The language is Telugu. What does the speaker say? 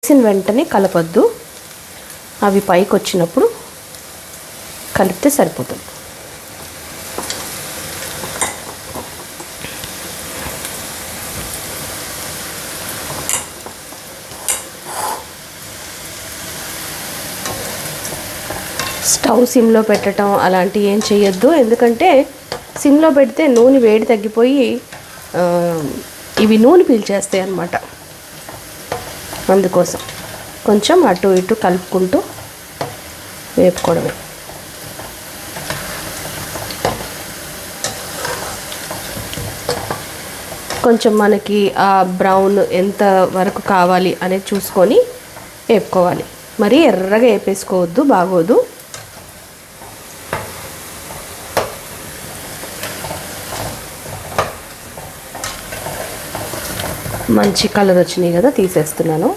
వేసిన వెంటనే కలపొద్దు, అవి పైకి వచ్చినప్పుడు కలిపితే సరిపోతుంది. స్టవ్ సిమ్లో పెట్టడం అలాంటివి ఏం చేయొద్దు, ఎందుకంటే సిమ్లో పెడితే నూనె వేడి తగ్గిపోయి ఇవి నూనె పీల్చేస్తాయి అన్నమాట. అందుకోసం కొంచెం అటు ఇటు కలుపుకుంటూ వేపుకోవడమే. కొంచెం మనకి ఆ బ్రౌన్ ఎంత వరకు కావాలి అనేది చూసుకొని వేపుకోవాలి. మరి ఎర్రగా వేపేసుకోవద్దు, బాగోదు. మంచి కలర్ వచ్చినాయి కదా, తీసేస్తున్నాను.